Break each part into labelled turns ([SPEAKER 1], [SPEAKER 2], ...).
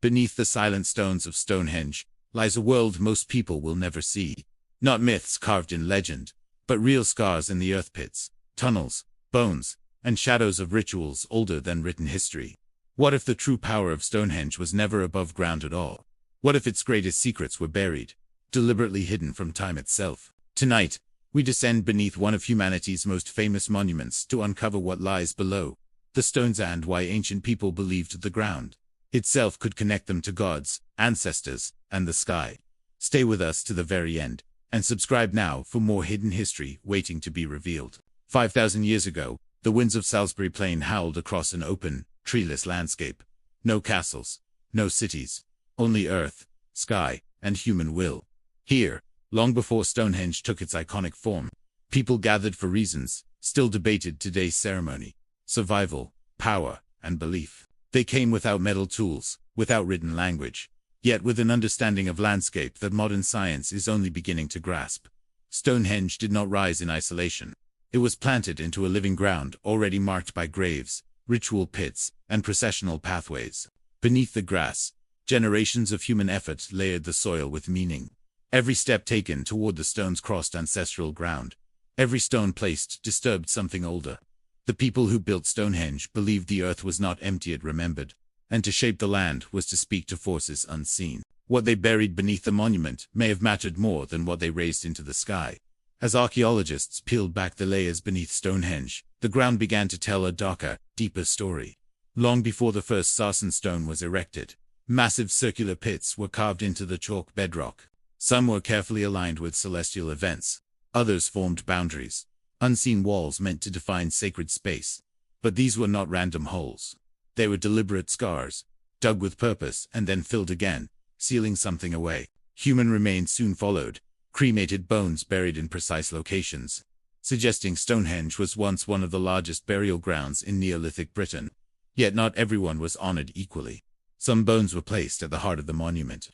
[SPEAKER 1] Beneath the silent stones of Stonehenge lies a world most people will never see. Not myths carved in legend, but real scars in the earth pits, tunnels, bones, and shadows of rituals older than written history. What if the true power of Stonehenge was never above ground at all? What if its greatest secrets were buried, deliberately hidden from time itself? Tonight, we descend beneath one of humanity's most famous monuments to uncover what lies below the stones and why ancient people believed the ground itself could connect them to gods, ancestors, and the sky. Stay with us to the very end, and subscribe now for more hidden history waiting to be revealed. 5,000 years ago, the winds of Salisbury Plain howled across an open, treeless landscape. No castles, no cities, only earth, sky, and human will. Here, long before Stonehenge took its iconic form, people gathered for reasons still debated today's ceremony: survival, power, and belief. They came without metal tools, without written language, yet with an understanding of landscape that modern science is only beginning to grasp. Stonehenge did not rise in isolation. It was planted into a living ground already marked by graves, ritual pits, and processional pathways. Beneath the grass, generations of human effort layered the soil with meaning. Every step taken toward the stones crossed ancestral ground. Every stone placed disturbed something older. The people who built Stonehenge believed the earth was not empty, it remembered, and to shape the land was to speak to forces unseen. What they buried beneath the monument may have mattered more than what they raised into the sky. As archaeologists peeled back the layers beneath Stonehenge, the ground began to tell a darker, deeper story. Long before the first sarsen stone was erected, massive circular pits were carved into the chalk bedrock. Some were carefully aligned with celestial events. Others formed boundaries, unseen walls meant to define sacred space. But these were not random holes. They were deliberate scars, dug with purpose and then filled again, sealing something away. Human remains soon followed, cremated bones buried in precise locations, suggesting Stonehenge was once one of the largest burial grounds in Neolithic Britain. Yet not everyone was honored equally. Some bones were placed at the heart of the monument.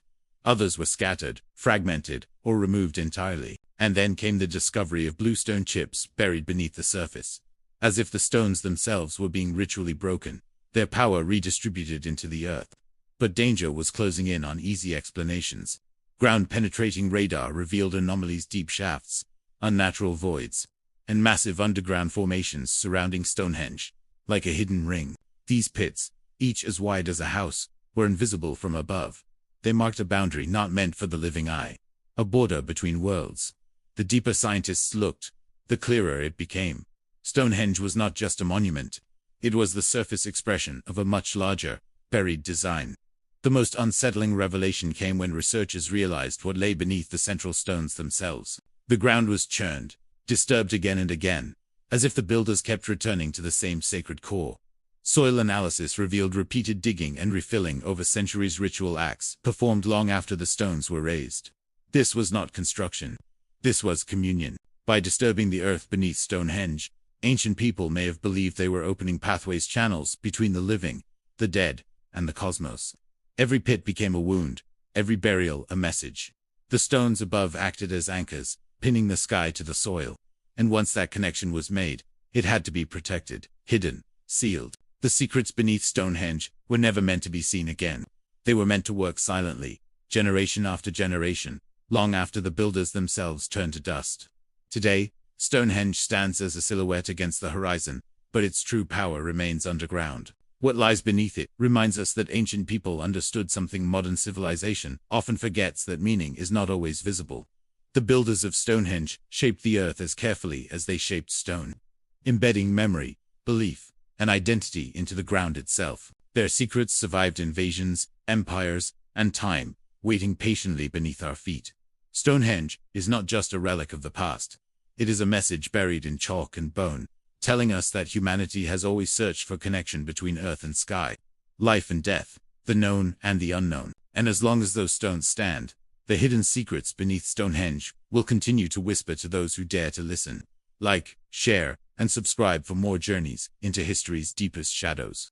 [SPEAKER 1] Others were scattered, fragmented, or removed entirely. And then came the discovery of bluestone chips buried beneath the surface. As if the stones themselves were being ritually broken, their power redistributed into the earth. But danger was closing in on easy explanations. Ground-penetrating radar revealed anomalies: deep shafts, unnatural voids, and massive underground formations surrounding Stonehenge, like a hidden ring. These pits, each as wide as a house, were invisible from above. They marked a boundary not meant for the living eye, a border between worlds. The deeper scientists looked, the clearer it became. Stonehenge was not just a monument. It was the surface expression of a much larger, buried design. The most unsettling revelation came when researchers realized what lay beneath the central stones themselves. The ground was churned, disturbed again and again, as if the builders kept returning to the same sacred core. Soil analysis revealed repeated digging and refilling over centuries, ritual acts performed long after the stones were raised. This was not construction. This was communion. By disturbing the earth beneath Stonehenge, ancient people may have believed they were opening pathways, channels between the living, the dead, and the cosmos. Every pit became a wound, every burial a message. The stones above acted as anchors, pinning the sky to the soil. And once that connection was made, it had to be protected, hidden, sealed. The secrets beneath Stonehenge were never meant to be seen again. They were meant to work silently, generation after generation, long after the builders themselves turned to dust. Today, Stonehenge stands as a silhouette against the horizon, but its true power remains underground. What lies beneath it reminds us that ancient people understood something modern civilization often forgets: that meaning is not always visible. The builders of Stonehenge shaped the earth as carefully as they shaped stone, embedding memory, belief, and identity into the ground itself. Their secrets survived invasions, empires, and time, waiting patiently beneath our feet. Stonehenge is not just a relic of the past. It is a message buried in chalk and bone, telling us that humanity has always searched for connection between earth and sky, life and death, the known and the unknown. And as long as those stones stand, the hidden secrets beneath Stonehenge will continue to whisper to those who dare to listen. Like, share, and subscribe for more journeys into history's deepest shadows.